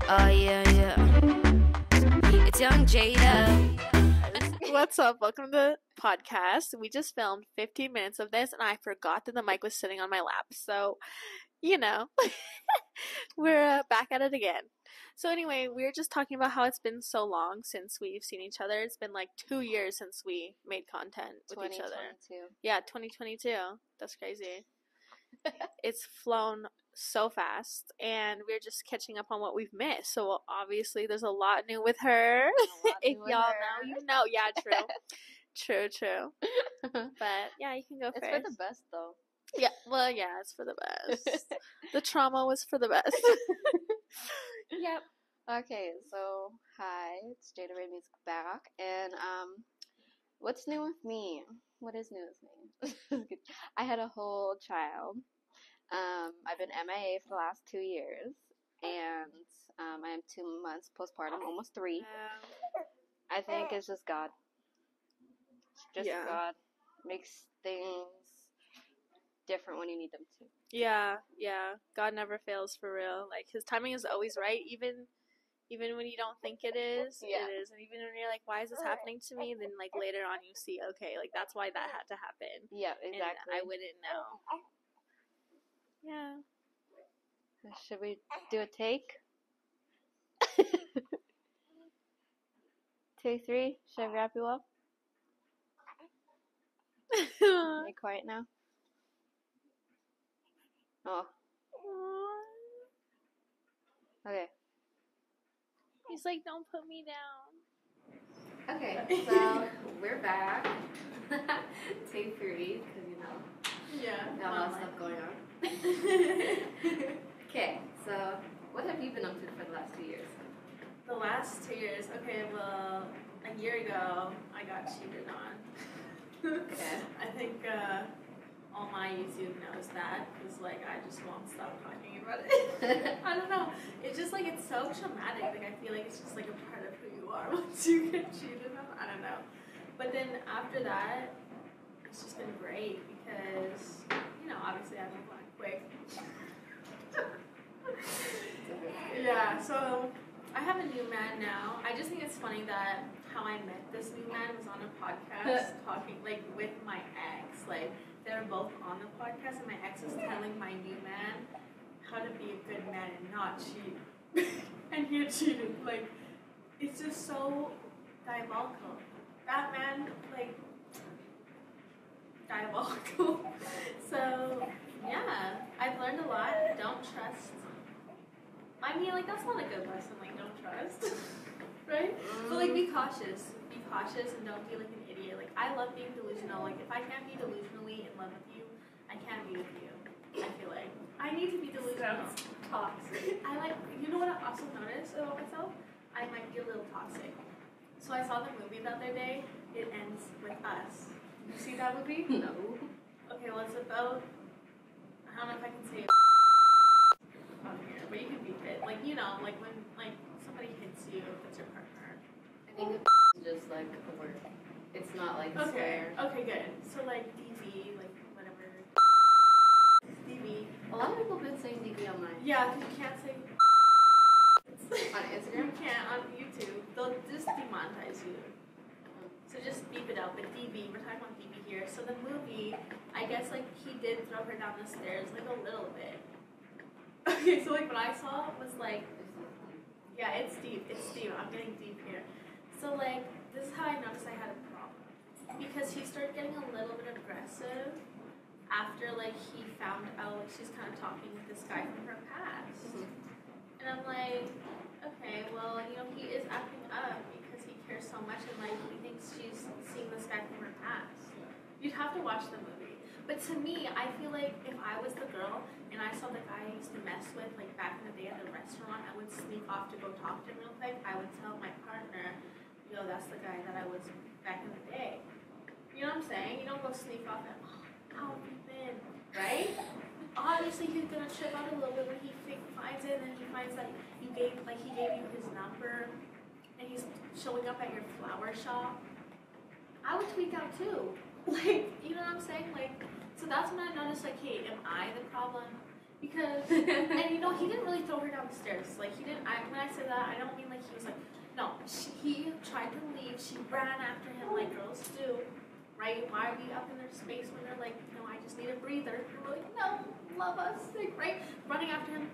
Oh yeah, yeah. It's young Jada. What's up? Welcome to the podcast. We just filmed 15 minutes of this and I forgot that the mic was sitting on my lap. So, we're back at it again. So anyway, we were just talking about how it's been so long since we've seen each other. It's been like 2 years since we made content with each other. 2022. Yeah, 2022. That's crazy. It's flown so fast and we're just catching up on what we've missed. So obviously there's a lot new with her. If y'all know, you know. Yeah, true. True. But yeah, you can go It's first. for the best, though. Yeah, well, yeah, it's for the best. The trauma was for the best. Yep. Okay, so hi, it's Jada Ray Music back, and what's new with me? What is new with me? I had a whole child. I've been MIA for the last 2 years, and I am 2 months postpartum, almost 3. I think it's just God. It's just God makes things different when you need them to. Yeah. God never fails for real. Like his timing is always right, even when you don't think it is. Yeah. It is. And even when you're like, why is this happening to me? Then like later on you see, okay, like that's why that had to happen. Yeah, exactly. And I wouldn't know. Yeah. Should we do a take? Take 3. Should I wrap you up? Are you quiet now? Oh. Okay. He's like, don't put me down. Okay, so we're back. Take 3, because got a lot of stuff going on. Okay, so what have you been up to for the last 2 years? The last 2 years, okay, well, a year ago, I got cheated on. Okay. I think all my YouTube knows that, because, like, I just won't stop talking about it. I don't know. It's just, like, it's so traumatic. Like, I feel like it's just, like, a part of who you are once you get cheated on. I don't know. But then after that, it's just been great because, obviously I move on quick. Yeah, so I have a new man now. I just think it's funny that how I met this new man was on a podcast talking, like, with my ex. Like, they were both on the podcast, and my ex was telling my new man how to be a good man and not cheat. And he had cheated. Like, it's just so diabolical. That man, like, diabolical. So, yeah, I've learned a lot. Don't trust. I mean, like, that's not a good lesson, like, don't trust. Right? But, like, be cautious. Be cautious and don't be, like, an idiot. Like, I love being delusional. Like, if I can't be delusionally in love with you, I can't be with you. I feel like. I need to be delusional. Sounds toxic. I like, you know what I also noticed about myself? I might be a little toxic. So I saw the movie the other day. It ends with us. You see that movie? No. Okay, well, it's about, I don't know if I can say it on here, but you can beep it. Like, like when, like, somebody hits you, if it's your partner. I think it's just like a word. It's not like a Okay, swear. okay, good. So, like, DV, like, whatever. DV. A lot of people have been saying DB online. Yeah, because you can't say On Instagram? You can't on YouTube. They'll just demonetize you. So just beep it out. But DB, we're talking about DB here. So the movie, I guess, like, he did throw her down the stairs, like, a little bit. Okay, so, like, what I saw was, like, yeah, it's deep. It's deep. I'm getting deep here. So, like, this is how I noticed I had a problem. Because he started getting a little bit aggressive after, like, he found out, like, she's kind of talking with this guy from her past. And I'm like, okay, well, he is acting up because he cares so much and, like, he thinks she's seeing this guy from her past. You'd have to watch the movie. But to me, I feel like if I was the girl and I saw the guy I used to mess with, like, back in the day at the restaurant, I would sneak off to go talk to him real quick. I would tell my partner, that's the guy that I was back in the day. You know what I'm saying? You don't go sneak off and, how have you been? Right? Obviously, he's gonna trip out a little bit when he finds it, and then he finds that he gave you his number, and he's showing up at your flower shop. I would tweak out too. Like, you know what I'm saying? Like, so that's when I noticed, like, hey, am I the problem? Because, and you know, he didn't really throw her down the stairs. Like, he didn't, when I say that, I don't mean like he was like, no, he tried to leave. She ran after him like girls do, right? Why are we up in their space when they're like, no, I just need a breather? And we're like, no, love us, like, right? Running after him.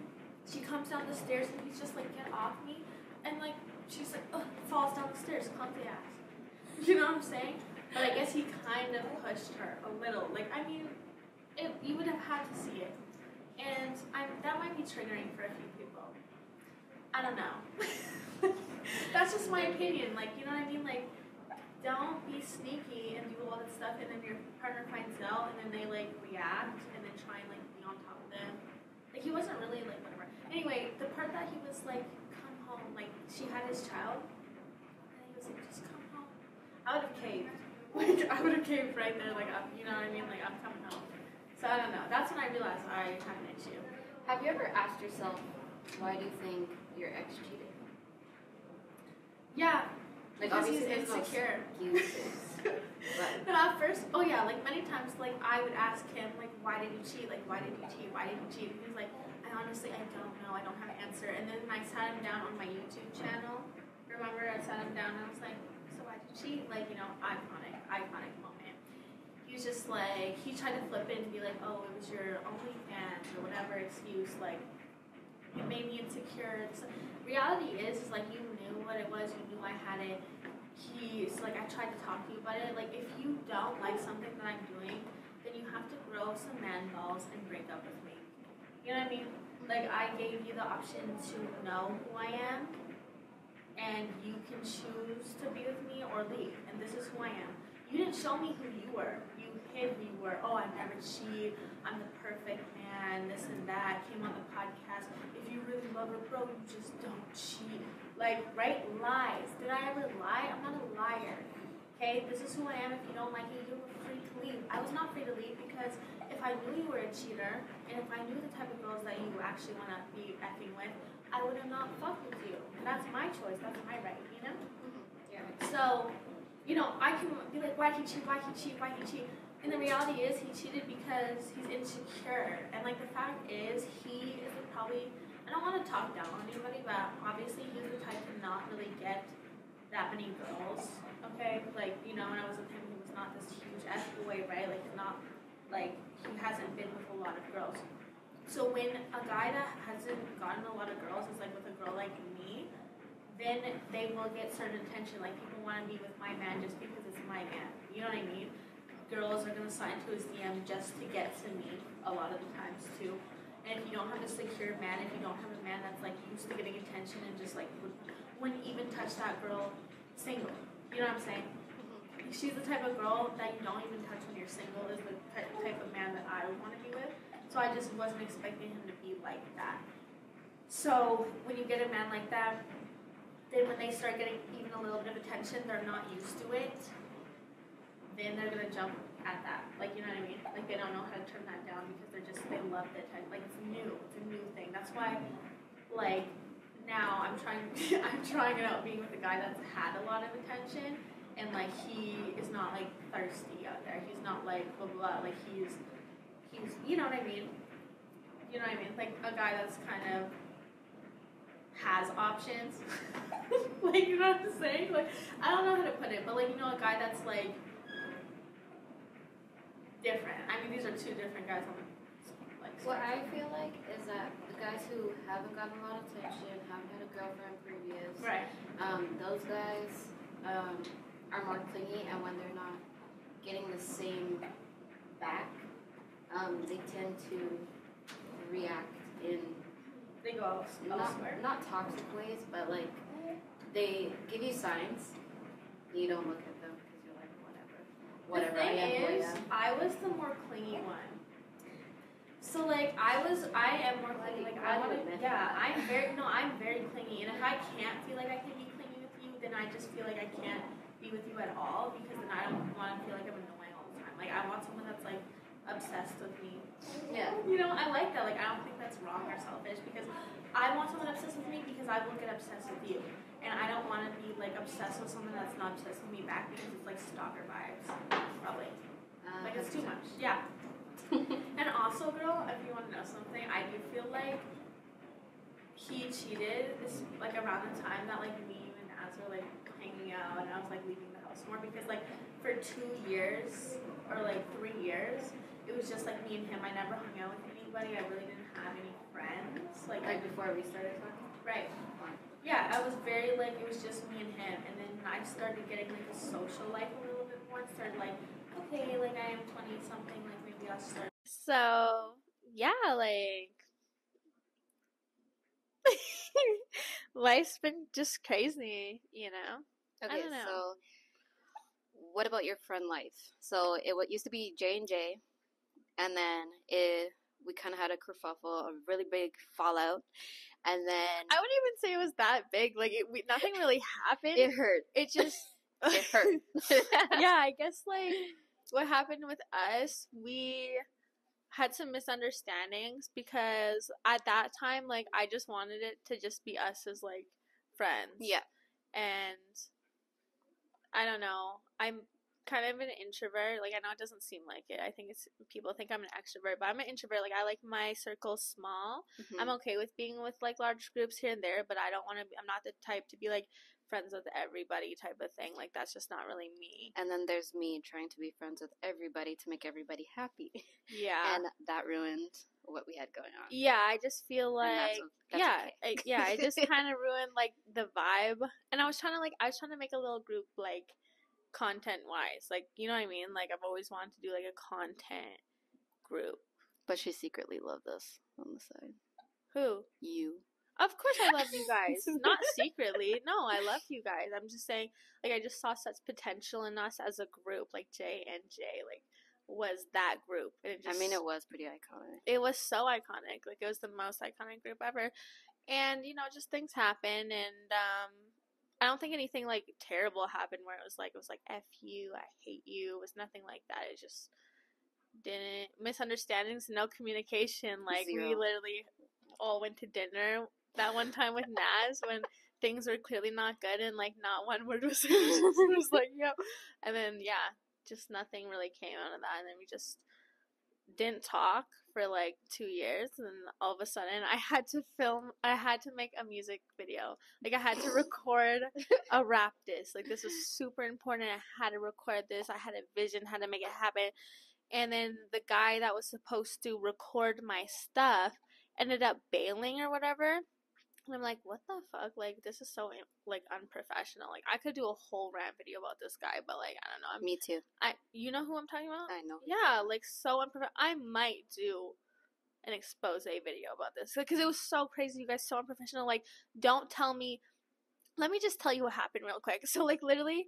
She comes down the stairs and he's just like, get off me. And like, she's like, ugh, falls down the stairs, clumsy ass. You know what I'm saying? But I guess he kind of pushed her a little. Like, I mean, you would have had to see it. And that might be triggering for a few people. I don't know. That's just my opinion. Like, you know what I mean? Like, don't be sneaky and do all that stuff, and then your partner finds out, and then they like react, and then try and like be on top of them. Like, he wasn't really like whatever. Anyway, the part that he was like, come home, like she had his child, and he was like, just come home. I would have caved. Like, I would have caved right there. Like, you know what I mean? Like, I'm coming home. So I don't know. That's when I realized I had an issue. Have you ever asked yourself, why do you think your ex cheated? Yeah. Like, Because he's obviously there's no insecure. excuses. But No, at first, oh yeah, like many times, like I would ask him, like, why did you cheat? Like, why did you cheat? Why did you cheat? And he was like, I don't know. I don't have an answer. And then I sat him down on my YouTube channel. Remember, I sat him down and I was like, so why did you cheat? Like, you know, iconic moment. He was just like, he tried to flip it and be like, oh, it was your OnlyFans or whatever excuse. Like, it made me insecure. So, reality is like, you knew what it was. You knew I had it. He's like, I tried to talk to you about it. Like, if you don't like something that I'm doing, then you have to grow some man balls and break up with me. You know what I mean? Like, I gave you the option to know who I am, and you can choose to be with me or leave. And this is who I am. You didn't show me who you were. You hid who you were. Oh, I never cheat. I'm the perfect man. This and that. Came on the podcast. If you really love her, bro, you just don't cheat. Like, right? Lies. Did I ever lie? I'm not a liar. Okay? This is who I am. If you don't like it, you're free to leave. I was not free to leave because if I knew you were a cheater, and if I knew the type of girls that you actually want to be effing with, I would have not fucked with you. And that's my choice. That's my right, you know? yeah. So, you know, I can be like, why he cheat? Why he cheat? Why he cheat? And the reality is he cheated because he's insecure. And, like, the fact is he is probably, I don't want to talk down on anybody, but obviously he's the type to not really get that many girls, okay? Like, you know, when I was with him, he was not this huge ass boy, right? Like, he's not, like, he hasn't been with a lot of girls. So when a guy that hasn't gotten a lot of girls is, like, with a girl like me, then they will get certain attention. Like, people want to be with my man just because it's my man. You know what I mean? Girls are going to slide into his DM just to get to me a lot of the times, too. And if you don't have a secure man, if you don't have a man that's, like, used to getting attention and just, like, wouldn't even touch that girl single. You know what I'm saying? She's the type of girl that you don't even touch when you're single, is the type of man that I would want to be with. So I just wasn't expecting him to be like that. So when you get a man like that, then when they start getting even a little bit of attention, they're not used to it, then they're going to jump at that. Like, you know what I mean? Like, they don't know how to turn that down because they love the attention. Like, it's new. It's a new thing. That's why, like, now I'm trying it out being with a guy that's had a lot of attention, and, like, he is not, like, thirsty out there. He's not, like, blah, blah, blah. Like, he's, you know what I mean? You know what I mean? Like, a guy that's kind of has options. Like, you know what I'm saying? Like, I don't know how to put it, but, like, you know, a guy that's, like, different. I mean, these are two different guys on, like, What I feel like is that the guys who haven't gotten a lot of attention, haven't had a girlfriend previous, right. Those guys are more clingy, and when they're not getting the same back, they tend to react in They go elsewhere. not toxic ways, but like they give you signs, you don't look at them because you're like whatever. The thing is, I was the more clingy one. So like I am more clingy. Like I want to, yeah. I'm very clingy, and if I can't feel like I can be clingy with you, then I just feel like I can't be with you at all, because then I don't want to feel like I'm annoying all the time. Like, I want someone that's like obsessed with me. Yeah. You know, I like that. Like, I don't think that's wrong or selfish, because I want someone obsessed with me because I will get obsessed with you. And I don't want to be like obsessed with someone that's not obsessed with me back, because it's like stalker vibes, probably. Like, it's too much. Yeah. And also, girl, if you want to know something, I do feel like he cheated this like around the time that like me and Naz were like hanging out and I was like leaving the house more because like for 2 years or like 3 years it was just like me and him. I never hung out with anybody. I really didn't have any friends. Like before we started talking? right. Yeah, I was very like it was just me and him, and then I started getting like a social life a little bit more. Started like okay, like I am 20 something, like maybe I'll start. So yeah, like life's been just crazy, you know. Okay, don't know. so what about your friend life? So it used to be J&J, and then we kind of had a kerfuffle, a really big fallout, and then I wouldn't even say it was that big. Like nothing really happened. it hurt. It just It hurt. Yeah, I guess like what happened with us, we had some misunderstandings because at that time, like I just wanted it to just be us as like friends. Yeah. And I don't know. I'm kind of an introvert. Like I know it doesn't seem like it. I think it's people think I'm an extrovert, but I'm an introvert. Like I like my circle small. Mhm. I'm okay with being with like large groups here and there, but I don't want to. I'm not the type to be like friends with everybody type of thing. Like that's just not really me. And then there's me trying to be friends with everybody to make everybody happy. Yeah. And that ruined what we had going on. Yeah, I just feel And like that's okay. it just kind of ruined like the vibe. And I was trying to make a little group like content wise, like you know what I mean. Like I've always wanted to do like a content group. But she secretly loved us on the side. Who? You. Of course I love you guys. Not secretly. No, I love you guys. I'm just saying, like I just saw such potential in us as a group. Like J and J, like was that group. And it just, I mean, it was pretty iconic. It was so iconic. Like it was the most iconic group ever. And you know, just things happen, and I don't think anything like terrible happened where it was like F you, I hate you. It was nothing like that. It just didn't misunderstandings, no communication. Like we Zero. literally all went to dinner that one time with Naz when things were clearly not good and like not one word was it was like yo, and then yeah, just nothing really came out of that, and then we just didn't talk for like 2 years, and then all of a sudden I had to make a music video. Like I had to record a rap disc. Like this was super important. I had to record this. I had a vision, had to make it happen. And then the guy that was supposed to record my stuff ended up bailing or whatever. And I'm like, what the fuck? Like, this is so, like, unprofessional. Like, I could do a whole rant video about this guy, but, like, I don't know. Me too. You know who I'm talking about? I know. Yeah, like, so unprofessional. I might do an expose video about this. Because it was so crazy, you guys, so unprofessional. Like, don't tell me. Let me just tell you what happened real quick. So, like, literally,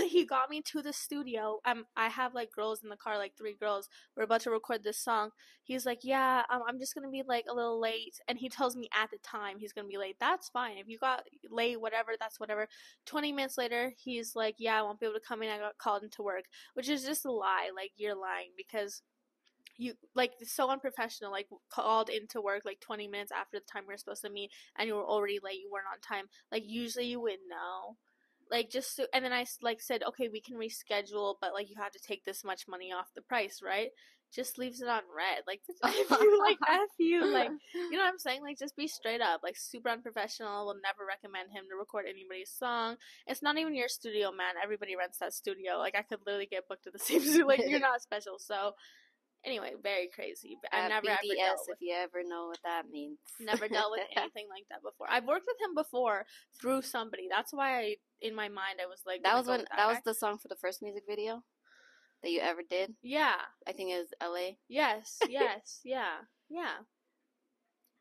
he got me to the studio. I have like girls in the car, like 3 girls. We're about to record this song. He's like, yeah, I'm just gonna be like a little late. And he tells me at the time he's gonna be late. That's fine. If you got late, whatever, that's whatever. 20 minutes later, he's like, yeah, I won't be able to come in. I got called into work, which is just a lie. Like you're lying because you like so unprofessional. Like called into work like 20 minutes after the time we were supposed to meet, and you were already late. You weren't on time. Like usually you would know. Like, just so, and then I, like, said, okay, we can reschedule, but, like, you have to take this much money off the price, right? Just leaves it on red. Like, F you, like, F you. Like, you know what I'm saying? Like, just be straight up. Like, super unprofessional. Will never recommend him to record anybody's song. It's not even your studio, man. Everybody rents that studio. Like, I could literally get booked to the same studio. Like, you're not special. So, anyway, very crazy. I never BDS, ever dealt with if you ever know what that means. Never dealt with anything like that before. I've worked with him before through somebody. That's why in my mind I was like, that was the song for the first music video that you ever did. Yeah. I think it was LA. Yes, yeah.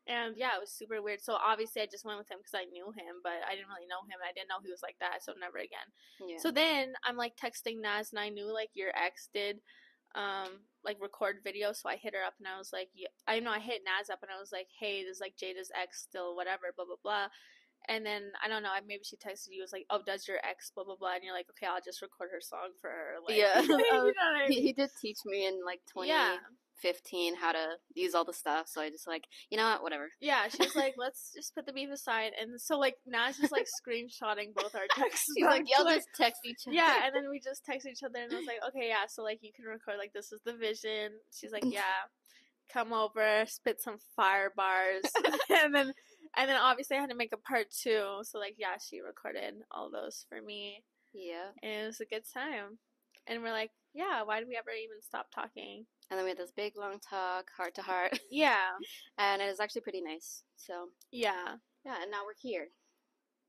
And yeah, it was super weird. So obviously I just went with him because I knew him, but I didn't really know him. I didn't know he was like that, so never again. Yeah. So then I'm like texting Naz, and I knew like your ex did like record video, so I hit her up and I was like, yeah, I hit Naz up and I was like, hey, this is like Jada's ex still, whatever, blah blah blah. And then, I don't know, maybe she texted you, was like, oh, does your ex blah, blah, blah. And you're like, okay, I'll just record her song for her. Like, Yeah. you know what I mean? He did teach me in like 2015 how to use all the stuff. So I just like, you know what, whatever. Yeah, she's like, let's just put the beef aside. And so, like, now she's like screenshotting both our texts. She's like, y'all just text each other. Yeah, and then we just text each other, and I was like, okay, yeah, so, like, you can record, like, this is the vision. She's like, yeah, come over, spit some fire bars. and then obviously I had to make a part 2. So, like, yeah, she recorded all those for me. Yeah. And it was a good time. And we're like, yeah, why did we ever even stop talking? And then we had this big, long talk, heart to heart. Yeah. And it was actually pretty nice. So, Yeah. yeah, and now we're here.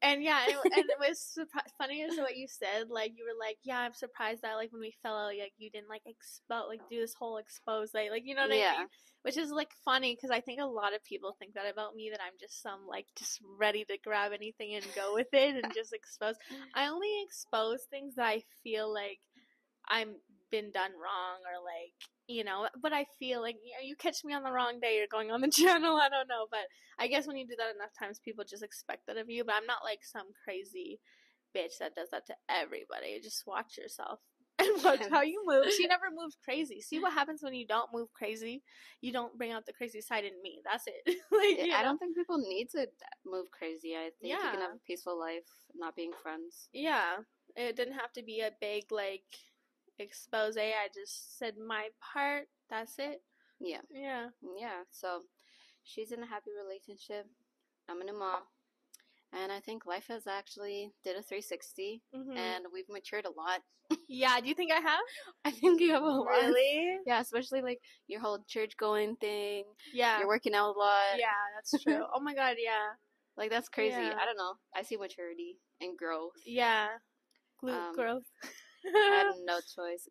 And yeah, and it was funny as what you said. Like, you were like, yeah, I'm surprised that, like, when we fell out, like, you didn't, like, do this whole expose, like, you know what I mean? Which is, like, funny, because I think a lot of people think that about me, that I'm just just ready to grab anything and go with it and just expose. I only expose things that I feel like I'm been done wrong, or, like, you know, but I feel like, you catch me on the wrong day, you're going on the channel, I don't know, but I guess when you do that enough times, people just expect that of you, but I'm not like some crazy bitch that does that to everybody. Just watch yourself and watch how you move. She never moved crazy. See what happens when you don't move crazy? You don't bring out the crazy side in me. That's it. Like, I don't think people need to move crazy. I think you Yeah. can have a peaceful life not being friends. Yeah, it didn't have to be a big, like, expose. I just said my part. That's it. Yeah. Yeah. Yeah, so she's in a happy relationship. I'm a new mom. And I think life has actually did a 360. Mhm. And we've matured a lot. Yeah, do you think I have? I think you have a lot. Really? Yeah, especially like your whole church going thing. Yeah. You're working out a lot. Yeah, that's true. Oh my god, yeah. Like, that's crazy. Yeah. I don't know. I see maturity and growth. Yeah. Glute growth. I had no choice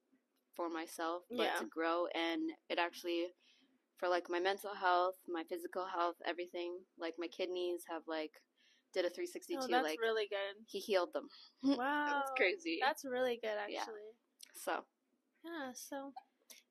for myself but Yeah. to grow, and it actually, for like my mental health, my physical health, everything, like my kidneys have like did a 360 Oh, too. that's Like, really good. he healed them. Wow. It's crazy. That's really good, Yeah. actually. So Yeah, so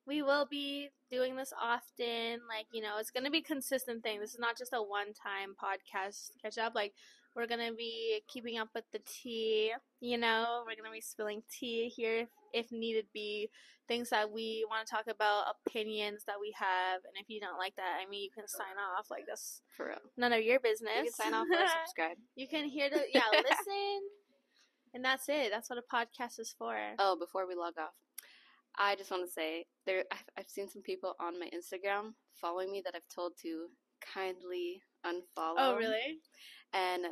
we will be doing this often. Like, you know, it's going to be a consistent thing. This is not just a one-time podcast catch up. Like, we're going to be keeping up with the tea, you know. We're going to be spilling tea here if needed be. Things that we want to talk about, opinions that we have. And if you don't like that, I mean, you can sign off. Like, that's for real, none of your business. you can sign off or subscribe. You can hear listen. And that's it. That's what a podcast is for. Oh, before we log off, I just want to say I've seen some people on my Instagram following me that I've told to kindly unfollow. Oh, really? And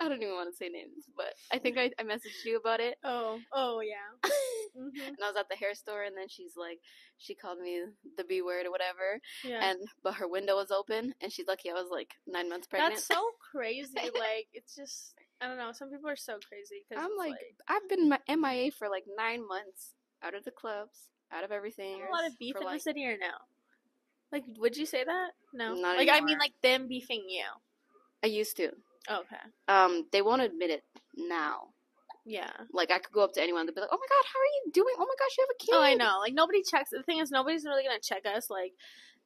I don't even want to say names, but I think I messaged you about it. Oh, yeah. Mm-hmm. And I was at the hair store, and then she called me the B word or whatever. Yeah. But her window was open, and she's lucky I was like 9 months pregnant. That's so crazy. Like, it's just, I don't know. Some people are so crazy. Cause I'm it's like, I've been MIA for like 9 months, out of the clubs, out of everything. a lot of beef for in like, the city or no? Like, would you say that? No. Not like, I anymore. mean, like, them beefing you. I used to. Okay. They won't admit it now. Yeah. Like, I could go up to anyone, they'd be like, oh my god, how are you doing? Oh my gosh, you have a kid. Oh, I know. Like, nobody checks. The thing is, nobody's really gonna check us. Like,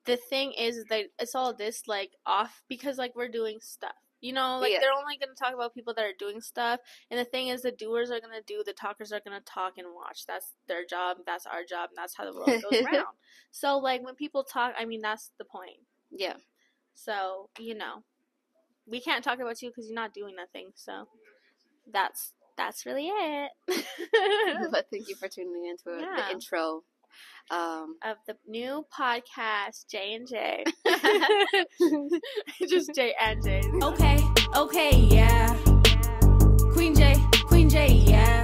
the thing is that it's all this, like, off because, like, we're doing stuff. You know, like, Yeah. they're only gonna talk about people that are doing stuff. And the thing is, the doers are gonna do, the talkers are gonna talk and watch. That's their job. That's our job. And that's how the world goes around. So, like, when people talk, I mean, that's the point. Yeah. So, you know, we can't talk about you because you're not doing nothing. So, that's really it. But thank you for tuning into the Yeah. intro. Of the new podcast, J and J. Just J and J. Okay, yeah. Queen J, yeah.